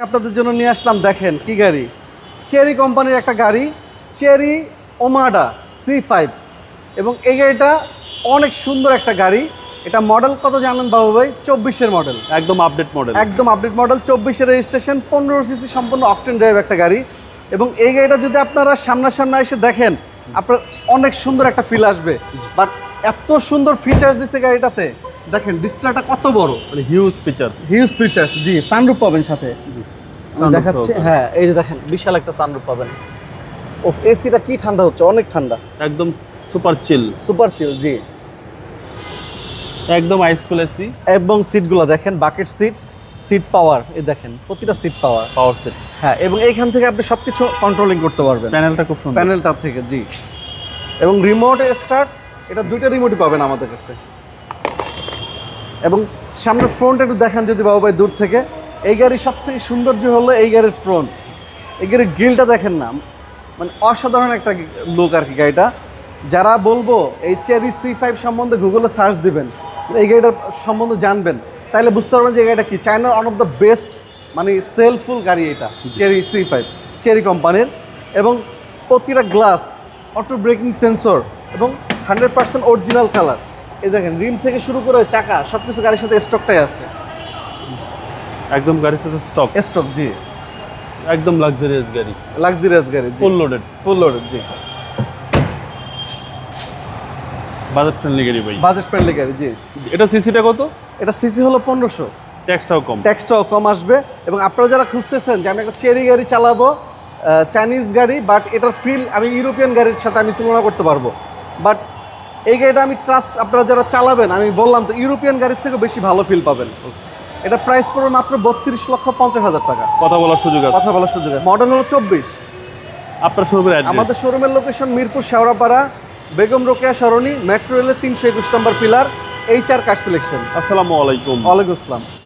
আপনাদের জন্য নিয়ে আসলাম, দেখেন কি গাড়ি, চেরি কোম্পানির একটা গাড়ি, চেরি ওমাডা C5। এবং এই গাড়িটা অনেক সুন্দর একটা গাড়ি। এটা মডেল কত জানেন বাবু ভাই? 24-এর মডেল, একদম আপডেট মডেল। একদম আপডেট মডেল, 24-এর রেজিস্ট্রেশন, 15 সিসি সম্পূর্ণ অকটেন ড্রাইভ একটা গাড়ি। এবং এই গাড়িটা যদি আপনারা সামনাসামনি এসে দেখেন, আপনার অনেক সুন্দর একটা ফিল আসবে। বাট এত সুন্দর ফিচার্স দিচ্ছে গাড়িটাতে, দেখেন ডিসপ্লেটা কত বড়, মানে হিউজ ফিচার্স। Huge features. জি, সানরুফ পাবেন সাথে, Sunroof দেখাচ্ছে। সহকারে। হ্যাঁ, এই যে দেখেন বিশাল একটা সানরুফ পাবেন। ও এসিটা কি ঠান্ডা হচ্ছে, অনেক ঠান্ডা, একদম সুপার চিল, সুপার চিল। জি, একদম আইস কুল এসি। এবং সিটগুলো দেখেন, বাকেট সিট, সিট পাওয়ার, এই দেখেন প্রতিটা সিট পাওয়ার। Power set. হ্যাঁ, এবং এইখান থেকে আপনি সবকিছু কন্ট্রোলিং করতে পারবেন প্যানেলটা খুব সুন্দর। প্যানেলটার থেকে। জি, এবং রিমোট স্টার্ট, এটা দুইটা রিমোটই পাবেন আমাদের কাছে। এবং সামনের ফ্রন্ট একটু দেখেন যদি বাবু ভাই দূর থেকে। এই গাড়ির সব থেকে সৌন্দর্য হলো এই গাড়ির ফ্রন্ট। এই গাড়ির গ্রিলটা দেখেন না, মানে অসাধারণ একটা লুক আর কি গাড়িটা। যারা বলবো এই চেরি C5 সম্বন্ধে গুগলে সার্চ দিবেন, এই গাড়িটার সম্বন্ধে জানবেন, তাহলে বুঝতে পারবেন যে এই গাড়িটা কি চায়নার ওয়ান অফ দ্য বেস্ট, মানে সেলফুল গাড়ি এটা, চেরি C5, চেরি কোম্পানির। এবং প্রতিটা গ্লাস, অটো ব্রেকিং সেন্সর, এবং 100% অরিজিনাল কালার। এই দেখেন রিম থেকে শুরু করে চাকা সব কিছু গাড়ির সাথে স্টকটাই আছে, একদম গাড়ির সাথে স্টক। স্টক। জি, একদম লাক্সারিয়াস গাড়ি, লাক্সারিয়াস গাড়ি, ফুল লোডেড। Full loaded. জি, বাজেট ফ্রেন্ডলি গাড়ি ভাই। বাজেট ফ্রেন্ডলি গাড়ি। জি, এটা সিসিটা কত? এটা সিসি হলো 1500, ট্যাক্সটাও কম। ট্যাক্সটাও কম আসবে। এবং আপনারা যারা খুঁজতেছেন যে আমি একটা চেরি গাড়ি চালাবো, চাইনিজ গাড়ি, বাট এটার ফিল আমি ইউরোপিয়ান গাড়ির সাথে আমি তুলনা করতে পারবো, বাট এই গাড়িটা আমি ট্রাস্ট, আপনারা যারা চালাবেন, আমি বললাম তো ইউরোপিয়ান গাড়ির থেকে বেশি ভালো ফিল পাবেন। এটা প্রাইস পড়বে মাত্র 32,50,000 টাকা। কথা বলার সুযোগ আছে। কথা বলার সুযোগ আছে। মডেল হলো 24। আপনার শোরুমের অ্যাড্রেস? আমাদের শোরুমের লোকেশন মিরপুর শেওড়াপাড়া, বেগম রোকেয়া সরণি, মেট্রো রেলের 321 নম্বর পিলার, HR কার সিলেকশন। আসসালামু আলাইকুম। ওয়ালাইকুম আসসালাম।